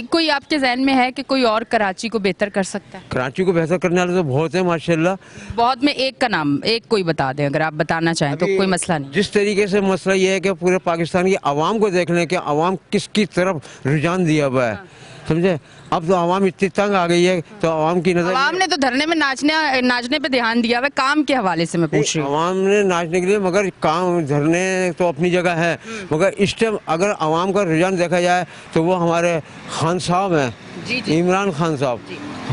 [SPEAKER 1] कोई आपके जहन में है कि कोई और कराची को बेहतर कर सकता है?
[SPEAKER 8] कराची को बेहतर करने वाले तो बहुत है माशाल्लाह।
[SPEAKER 1] बहुत में एक का नाम एक कोई बता दें, अगर आप बताना चाहें तो कोई मसला नहीं।
[SPEAKER 8] जिस तरीके से मसला ये है कि पूरे पाकिस्तान की आवाम को देख लें कि आवाम किसकी तरफ रुझान दिया हुआ है, समझे। अब तो आवाम इतनी तंग आ गई है, तो आवाम की नजर,
[SPEAKER 1] आवाम ने तो धरने में नाचने पे ध्यान दिया हुआ है। काम के हवाले से मैं पूछ रही हूँ।
[SPEAKER 8] आवाम ने नाचने के लिए, मगर काम धरने तो अपनी जगह है, मगर इस टाइम अगर आवाम का रुझान देखा जाए तो वो हमारे खान साहब हैं, इमरान खान साहब,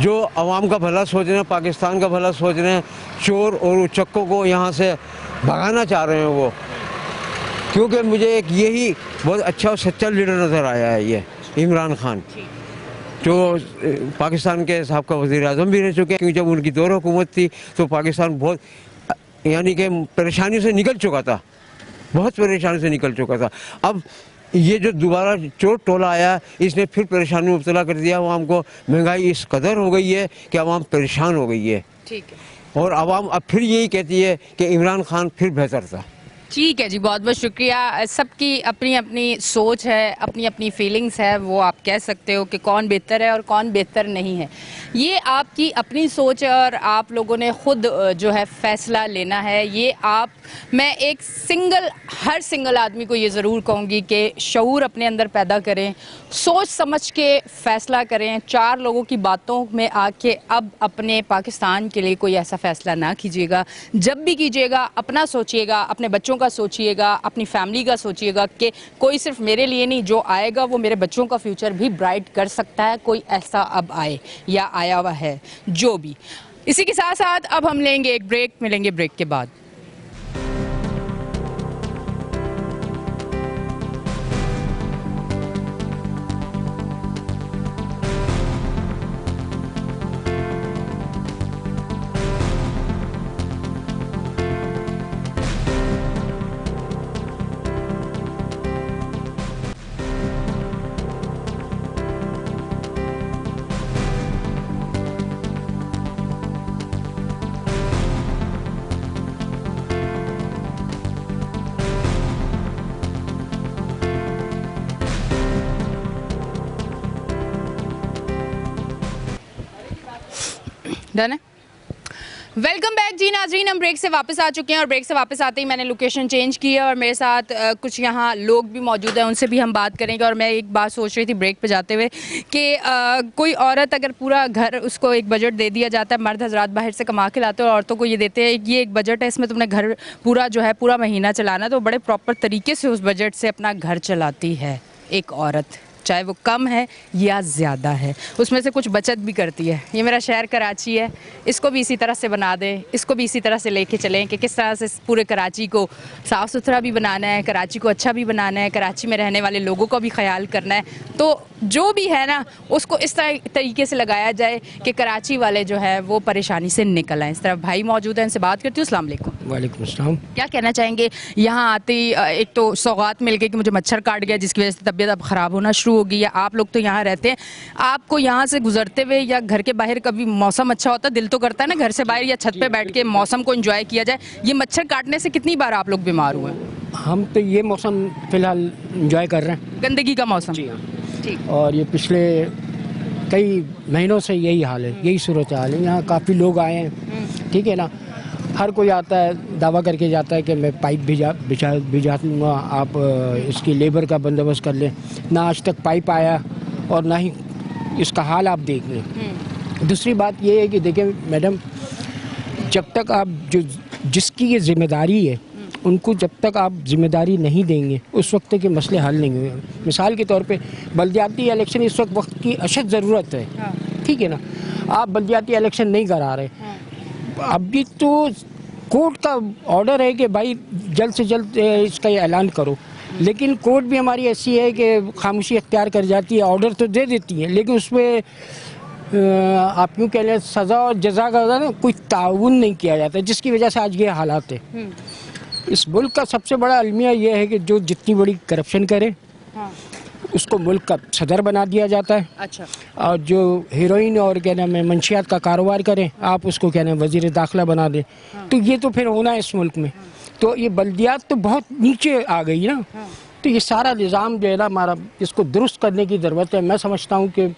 [SPEAKER 8] जो आवाम का भला सोच रहे हैं, पाकिस्तान का भला सोच रहे हैं। चोर और उचक्कों को यहाँ से भगाना चाह रहे हैं वो, क्योंकि मुझे एक यही बहुत अच्छा और सच्चा लीडर नज़र आया है, ये इमरान खान, जो पाकिस्तान के साहब वज़ीर आज़म भी रह चुके हैं। क्योंकि जब उनकी दौर हुकूमत थी तो पाकिस्तान बहुत यानी कि परेशानी से निकल चुका था, बहुत परेशानी से निकल चुका था। अब ये जो दोबारा चोर टोला आया, इसने फिर परेशानी में मुब्तला कर दिया आवाम को। महंगाई इस कदर हो गई है कि आवाम परेशान हो गई है,
[SPEAKER 1] ठीक है।
[SPEAKER 8] और आवाम अब फिर यही कहती है कि इमरान खान फिर बेहतर था।
[SPEAKER 1] ठीक है जी, बहुत बहुत शुक्रिया। सबकी अपनी अपनी सोच है, अपनी अपनी फीलिंग्स है, वो आप कह सकते हो कि कौन बेहतर है और कौन बेहतर नहीं है। ये आपकी अपनी सोच है और आप लोगों ने ख़ुद जो है फ़ैसला लेना है। ये मैं एक हर सिंगल आदमी को ये ज़रूर कहूँगी कि शऊर अपने अंदर पैदा करें, सोच समझ के फ़ैसला करें। 4 लोगों की बातों में आके अब अपने पाकिस्तान के लिए कोई ऐसा फ़ैसला ना कीजिएगा। जब भी कीजिएगा अपना सोचिएगा, अपने बच्चों का सोचिएगा, अपनी फैमिली का सोचिएगा कि कोई सिर्फ मेरे लिए नहीं, जो आएगा वो मेरे बच्चों का फ्यूचर भी ब्राइट कर सकता है। कोई ऐसा अब आए या आया हुआ है जो भी। इसी के साथ साथ अब हम लेंगे एक ब्रेक, मिलेंगे ब्रेक के बाद। डन है। वेलकम बैक जी नाजरीन, हम ब्रेक से वापस आ चुके हैं और ब्रेक से वापस आते ही मैंने लोकेशन चेंज की है और मेरे साथ कुछ यहाँ लोग भी मौजूद हैं, उनसे भी हम बात करेंगे। और मैं एक बात सोच रही थी ब्रेक पे जाते हुए कि कोई औरत अगर पूरा घर, उसको एक बजट दे दिया जाता है, मर्द हजरात बाहर से कमा के लाते हैं और औरतों को ये देते हैं ये एक बजट है, इसमें तुमने घर पूरा जो है पूरा महीना चलाना, तो बड़े प्रॉपर तरीके से उस बजट से अपना घर चलाती है एक औरत, चाहे वो कम है या ज़्यादा है, उसमें से कुछ बचत भी करती है। ये मेरा शहर कराची है, इसको भी इसी तरह से बना दें, इसको भी इसी तरह से लेके चलें कि किस तरह से पूरे कराची को साफ़ सुथरा भी बनाना है, कराची को अच्छा भी बनाना है, कराची में रहने वाले लोगों का भी ख्याल करना है। तो जो भी है ना, उसको इस तरीके से लगाया जाए कि कराची वाले जो है वो परेशानी से निकल आए। इस तरफ भाई मौजूद हैं, इनसे बात करती हूँ। अस्सलाम वालेकुम।
[SPEAKER 7] वालेकुम अस्सलाम।
[SPEAKER 1] क्या कहना चाहेंगे? यहाँ आते ही एक तो सौगात मिल गई कि मुझे मच्छर काट गया, जिसकी वजह से तबीयत अब ख़राब होना शुरू हो गई है। आप लोग तो यहाँ रहते हैं, आपको यहाँ से गुजरते हुए या घर के बाहर कभी मौसम अच्छा होता है, दिल तो करता है ना घर से बाहर या छत पे बैठ के मौसम को एंजॉय किया जाए। ये मच्छर काटने से कितनी बार आप लोग बीमार हुए?
[SPEAKER 9] हम तो ये मौसम फ़िलहाल एंजॉय कर रहे हैं,
[SPEAKER 1] गंदगी का मौसम।
[SPEAKER 9] जी हाँ।
[SPEAKER 1] ठीक।
[SPEAKER 9] और ये पिछले कई महीनों से यही हाल है, यही सूरत हाल है। यहाँ काफ़ी लोग आए हैं, ठीक है ना। हर कोई आता है, दावा करके जाता है कि मैं पाइप भिजा दूँगा, आप इसकी लेबर का बंदोबस्त कर लें। ना आज तक पाइप आया और ना ही इसका हाल आप देख लें। दूसरी बात ये है कि देखें मैडम, जब तक आप जिसकी ये जिम्मेदारी है उनको जब तक आप जिम्मेदारी नहीं देंगे उस वक्त के मसले हल नहीं हुए। मिसाल के तौर पे बल्दियाती इलेक्शन इस वक्त की अशद ज़रूरत है, ठीक है ना। आप बल्दियाती इलेक्शन नहीं करा रहे, अभी तो कोर्ट का ऑर्डर है कि भाई जल्द से जल्द इसका ऐलान करो, लेकिन कोर्ट भी हमारी ऐसी है कि खामोशी अख्तियार कर जाती है। ऑर्डर तो दे देती है लेकिन उसमें आप यूँ कह लें सज़ा और जज़ा का ना कोई ताउन नहीं किया जाता, जिसकी वजह से आज ये हालात है। इस मुल्क का सबसे बड़ा अलमिया ये है कि जो जितनी बड़ी करप्शन करे उसको मुल्क का सदर बना दिया जाता है।
[SPEAKER 1] अच्छा।
[SPEAKER 9] और जो हीरोइन और क्या नाम है मंशियात का कारोबार करें आप उसको क्या नाम वज़ीर दाखिला बना दें। तो ये तो फिर होना है इस मुल्क में। तो ये बल्दियात तो बहुत नीचे आ गई ना। तो ये सारा निज़ाम जो है ना हमारा, इसको दुरुस्त करने की ज़रूरत है। मैं समझता हूँ कि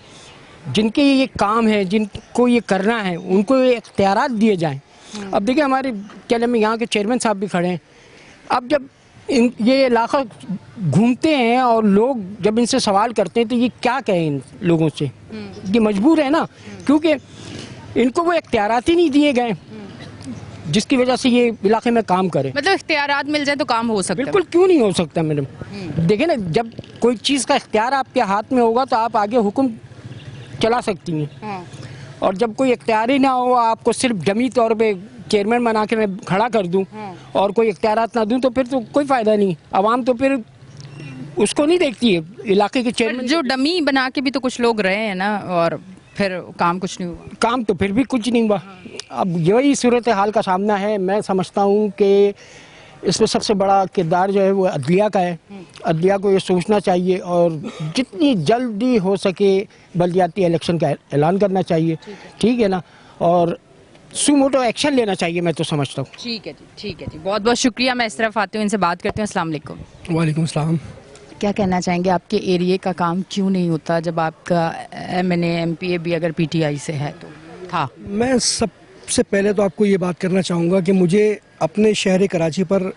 [SPEAKER 9] जिनके ये काम है, जिनको ये करना है, उनको ये इख्तियारात दिए जाएँ। अब देखिए हमारे क्या नाम है यहाँ के चेयरमैन साहब भी खड़े हैं। अब जब ये इलाका घूमते हैं और लोग जब इनसे सवाल करते हैं तो ये क्या कहें इन लोगों से, ये मजबूर है ना, क्योंकि इनको वो इख्तियारात ही नहीं दिए गए जिसकी वजह से ये इलाके में काम करें।
[SPEAKER 1] मतलब इख्तियारात मिल जाए तो काम हो सकता है।
[SPEAKER 9] बिल्कुल, क्यों नहीं हो सकता मैडम। देखिए ना, जब कोई चीज़ का इख्तियार आपके हाथ में होगा तो आप आगे हुक्म चला सकती हैं। और जब कोई इख्तियार ही ना हो, आपको सिर्फ जमी तौर पे चेयरमैन बना के मैं खड़ा कर दूं और कोई इख्तियारात ना दूं तो फिर तो कोई फ़ायदा नहीं। आवाम तो फिर उसको नहीं देखती है, इलाके के चेयरमैन
[SPEAKER 1] जो डमी बना के भी तो कुछ लोग रहे हैं ना, और फिर काम कुछ नहीं हुआ।
[SPEAKER 9] काम तो फिर भी कुछ नहीं हुआ। अब यही सूरत हाल का सामना है। मैं समझता हूँ कि इसमें सबसे बड़ा किरदार जो है वो अदलिया का है। अदलिया को ये सोचना चाहिए और जितनी जल्दी हो सके बल्दियाती इलेक्शन का ऐलान करना चाहिए, ठीक है ना, और सुमोटो एक्शन लेना चाहिए, मैं तो समझता हूँ।
[SPEAKER 1] ठीक है जी, ठीक है जी, बहुत बहुत शुक्रिया। मैं इस तरफ आती हूँ, इनसे बात करती हूँ। अस्सलाम वालेकुम।
[SPEAKER 10] वालेकुम सलाम।
[SPEAKER 1] क्या कहना चाहेंगे, आपके एरिया का काम क्यों नहीं होता जब आपका MNA MPA भी अगर PTI से है तो था?
[SPEAKER 10] मैं सबसे पहले तो आपको ये बात करना चाहूँगा कि मुझे अपने शहर कराची पर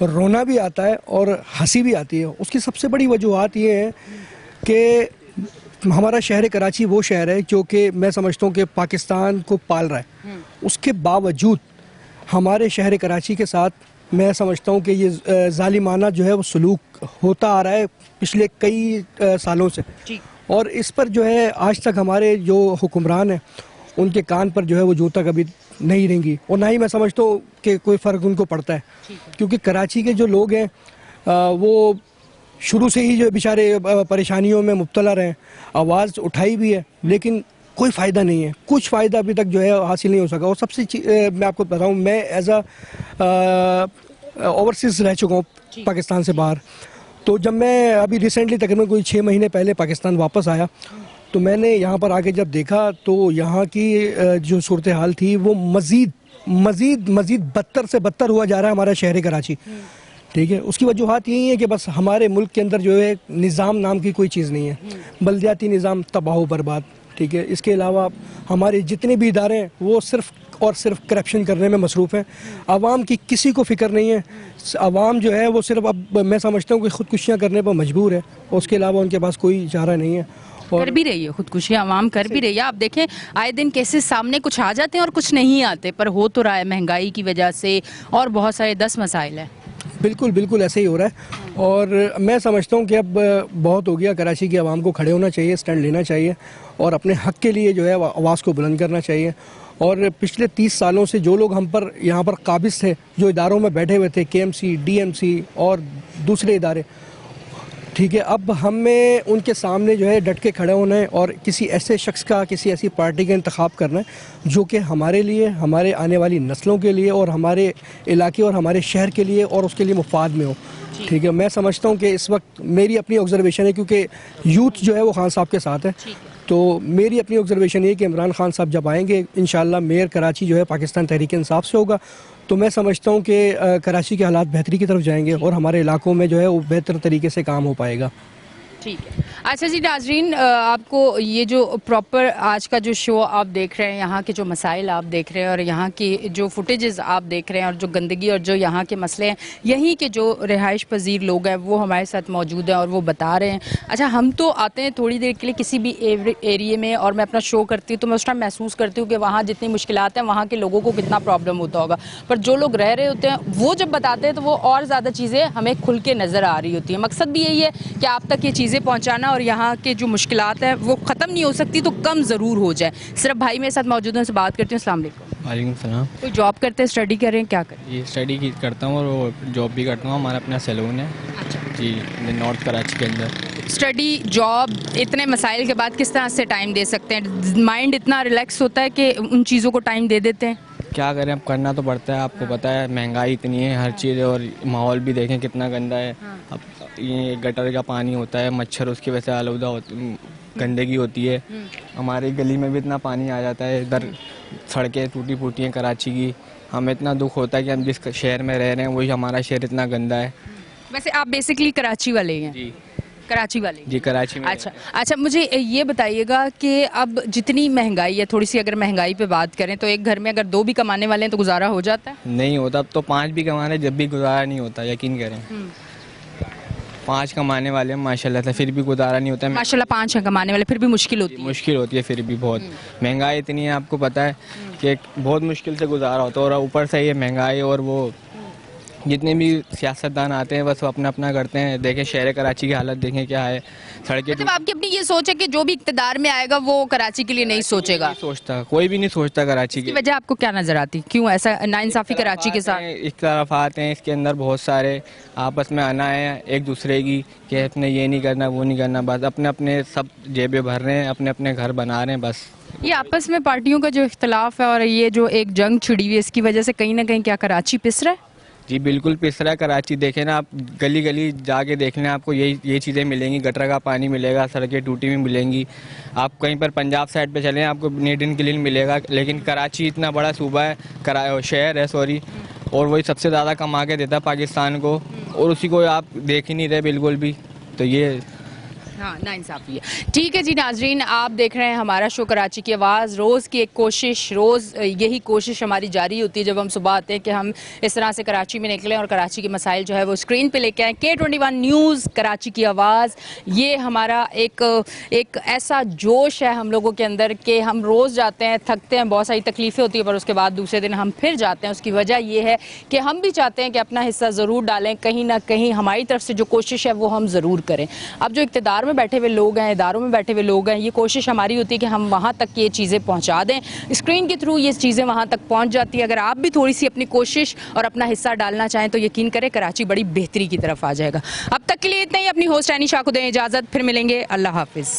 [SPEAKER 10] रोना भी आता है और हंसी भी आती है। उसकी सबसे बड़ी वजूहत ये है कि हमारा शहर कराची वो शहर है जो कि मैं समझता हूँ कि पाकिस्तान को पाल रहा है। उसके बावजूद हमारे शहर कराची के साथ मैं समझता हूँ कि ये जालिमाना जो है वो सलूक होता आ रहा है पिछले कई सालों से। और इस पर जो है आज तक हमारे जो हुक्मरान हैं उनके कान पर जो है वो जूता कभी नहीं रहेंगी और ना ही मैं समझता हूँ कि कोई फ़र्क उनको पड़ता है, क्योंकि कराची के जो लोग हैं वो शुरू से ही जो बेचारे परेशानियों में मुब्तला रहे, आवाज़ उठाई भी है लेकिन कोई फ़ायदा नहीं है। कुछ फ़ायदा अभी तक जो है हासिल नहीं हो सका। और सबसे मैं आपको बताऊँ, मैं एज ओवरसीज़ रह चुका हूँ पाकिस्तान से बाहर। तो जब मैं अभी रिसेंटली तकरीबन कोई 6 महीने पहले पाकिस्तान वापस आया तो मैंने यहाँ पर आके जब देखा तो यहाँ की जो सूरत हाल थी वो मज़ीद बदतर से बदतर हुआ जा रहा है हमारा शहर कराची। ठीक है, उसकी वजूहत यही है कि बस हमारे मुल्क के अंदर जो है निज़ाम नाम की कोई चीज़ नहीं है। बल्दियाती निज़ाम तबाह बर्बाद। ठीक है, इसके अलावा हमारे जितने भी इदारे हैं वो सिर्फ और सिर्फ करप्शन करने में मसरूफ़ हैं। आवाम की किसी को फ़िक्र नहीं है। आवाम जो है वो सिर्फ अब मैं समझता हूँ कि ख़ुदकुशियाँ करने पर मजबूर है और उसके अलावा उनके पास कोई चारा नहीं है।
[SPEAKER 1] कर भी रही है खुदकुशी, आवाम कर भी रही है। आप देखें आए दिन केसेस सामने कुछ आ जाते हैं और कुछ नहीं आते, पर हो तो रहा है महंगाई की वजह से और बहुत सारे 10 मसाइल हैं।
[SPEAKER 10] बिल्कुल बिल्कुल ऐसे ही हो रहा है और मैं समझता हूँ कि अब बहुत हो गया। कराची की आवाम को खड़े होना चाहिए, स्टैंड लेना चाहिए और अपने हक़ के लिए जो है आवाज़ को बुलंद करना चाहिए। और पिछले 30 सालों से जो लोग हम पर यहाँ पर काबिज़ थे, जो इदारों में बैठे हुए थे, KMC, DMC और दूसरे इदारे, ठीक है, अब हमें उनके सामने जो है डट के खड़े होना है और किसी ऐसे शख्स का, किसी ऐसी पार्टी का इंतखाब करना है जो कि हमारे लिए, हमारे आने वाली नस्लों के लिए और हमारे इलाके और हमारे शहर के लिए और उसके लिए मुफाद में हो। ठीक है, मैं समझता हूँ कि इस वक्त मेरी अपनी ऑब्जर्वेशन है, क्योंकि यूथ जो है वो खान साहब के साथ है, तो मेरी अपनी ऑब्जर्वेशन ये है कि इमरान खान साहब जब आएंगे इंशाअल्लाह मेयर कराची जो है पाकिस्तान तहरीक इंसाफ से होगा, तो मैं समझता हूँ कि कराची के हालात बेहतरी की तरफ जाएंगे और हमारे इलाकों में जो है वो बेहतर तरीके से काम हो पाएगा।
[SPEAKER 1] ठीक है। अच्छा जी नाजरीन, आपको ये जो प्रॉपर आज का जो शो आप देख रहे हैं, यहाँ के जो मसाइल आप देख रहे हैं और यहाँ की जो फुटेजेस आप देख रहे हैं और जो गंदगी और जो यहाँ के मसले हैं, यहीं के जो रिहाइश पजीर लोग हैं वो हमारे साथ मौजूद हैं और वो बता रहे हैं। अच्छा, हम तो आते हैं थोड़ी देर के लिए किसी भी एरिए में और मैं अपना शो करती हूँ तो मैं उस टाइम महसूस करती हूँ कि वहाँ जितनी मुश्किलात हैं वहाँ के लोगों को कितना प्रॉब्लम होता होगा, पर जो लोग रह रहे होते हैं वो जब बताते हैं तो वो और ज़्यादा चीज़ें हमें खुल के नज़र आ रही होती हैं। मकसद भी यही है कि आप तक ये चीज़ें पहुंचाना और यहाँ के जो मुश्किलात हैं वो ख़त्म नहीं हो सकती तो कम ज़रूर हो जाए। सिर्फ भाई मेरे साथ मौजूद हैं, उनसे बात करती हूँ। अस्सलाम वालेकुम।
[SPEAKER 11] वालेकुम सलाम।
[SPEAKER 1] कोई जॉब करते हैं, स्टडी कर रहे हैं, क्या कर रहे
[SPEAKER 11] ये स्टडी की करता हूँ और वो जॉब भी करता हूँ। हमारा अपना सैलून है जी, नॉर्थ कराची के अंदर।
[SPEAKER 1] हैं? स्टडी, जॉब, इतने मसाइल के बाद किस तरह से टाइम दे सकते हैं? माइंड इतना रिलैक्स होता है कि उन चीज़ों को टाइम दे देते हैं?
[SPEAKER 11] क्या करें, अब करना तो पड़ता है। आपको पता है महंगाई इतनी है हर चीज़, और माहौल भी देखें कितना गंदा है। अब ये गटर का पानी होता है, मच्छर उसकी वजह से आलूदा गंदगी होती है। हमारी गली में भी इतना पानी आ जाता है, इधर सड़कें टूटी फूटी हैं कराची की। हमें इतना दुख होता है कि हम जिस शहर में रह रहे हैं वही हमारा शहर इतना गंदा है।
[SPEAKER 1] वैसे आप बेसिकली कराची वाले ही हैं?
[SPEAKER 11] जी,
[SPEAKER 1] कराची वाले
[SPEAKER 11] जी कराची में।
[SPEAKER 1] अच्छा, मुझे ये बताइएगा कि अब जितनी महंगाई है, थोड़ी सी अगर महंगाई पे बात करें तो एक घर में अगर 2 भी कमाने वाले हैं तो गुजारा हो जाता है?
[SPEAKER 11] नहीं होता, अब तो 5 भी कमाने जब भी गुजारा नहीं होता, यकीन करें। 5 कमाने वाले हैं माशाल्लाह से, फिर भी गुजारा नहीं होता है।
[SPEAKER 1] माशाल्लाह 5 हैं कमाने वाले, फिर भी मुश्किल होती है।
[SPEAKER 11] मुश्किल होती है फिर भी बहुत। महंगाई इतनी है, आपको पता है कि बहुत मुश्किल से गुजारा होता है। और ऊपर से ये महंगाई, और वो जितने भी सियासतदान आते हैं बस वो अपना अपना करते हैं। देखें शहर कराची की हालत देखें क्या है, सड़कें
[SPEAKER 1] मतलब आपकी अपनी ये सोच है कि जो भी इक़्तिदार में आएगा वो कराची के लिए नहीं सोचेगा?
[SPEAKER 11] नहीं सोचता, कोई भी नहीं सोचता कराची
[SPEAKER 1] इसकी
[SPEAKER 11] की
[SPEAKER 1] वजह आपको क्या नजर आती, क्यों ऐसा नाइंसाफी कराची के साथ?
[SPEAKER 11] इख्तलाफात हैं इसके अंदर बहुत सारे, आपस में आना है एक दूसरे की कि अपने ये नहीं करना वो नहीं करना, बस अपने अपने सब जेबें भर रहे हैं, अपने अपने घर बना रहे हैं बस।
[SPEAKER 1] ये आपस में पार्टियों का जो इख्तलाफ है और ये जो एक जंग छिड़ी हुई है, इसकी वजह से कहीं ना कहीं क्या कराची पिस रहा है?
[SPEAKER 11] जी बिल्कुल पिस रहा है कराची। देखें ना आप, गली गली जाके देख लें, आपको ये चीज़ें मिलेंगी। गटर का पानी मिलेगा, सड़कें टूटी हुई मिलेंगी। आप कहीं पर पंजाब साइड पे चलें आपको नीट एंड क्लीन मिलेगा, लेकिन कराची इतना बड़ा सूबा है, शहर है सॉरी, और वही सबसे ज़्यादा कमा के देता है पाकिस्तान को, और उसी को आप देख ही नहीं रहे बिल्कुल भी। तो ये
[SPEAKER 1] हाँ, नाइंसाफ़ी है। ठीक है जी नाजरीन, आप देख रहे हैं हमारा शो कराची की आवाज़। रोज़ की एक कोशिश, रोज़ यही कोशिश हमारी जारी होती है जब हम सुबह आते हैं कि हम इस तरह से कराची में निकलें और कराची के मसाइल जो है वो स्क्रीन पे लेके आएँ। K21 न्यूज़ कराची की आवाज़, ये हमारा एक ऐसा जोश है हम लोगों के अंदर कि हम रोज़ जाते हैं, थकते हैं, बहुत सारी तकलीफ़ें होती है, पर उसके बाद दूसरे दिन हम फिर जाते हैं। उसकी वजह ये है कि हम भी चाहते हैं कि अपना हिस्सा ज़रूर डालें, कहीं ना कहीं हमारी तरफ से जो कोशिश है वो हम ज़रूर करें। अब जो इक़्तिदार में बैठे हुए लोग हैं, इदारों में बैठे हुए लोग हैं, ये कोशिश हमारी होती है कि हम वहाँ तक ये चीज़ें पहुँचा दें। स्क्रीन के थ्रू ये चीज़ें वहाँ तक पहुँच जाती है। अगर आप भी थोड़ी सी अपनी कोशिश और अपना हिस्सा डालना चाहें तो यकीन करें कराची बड़ी बेहतरी की तरफ आ जाएगा। अब तक के लिए इतना ही। अपनी होस्ट एनी शाह को दें इजाज़त, फिर मिलेंगे। अल्लाह हाफिज़।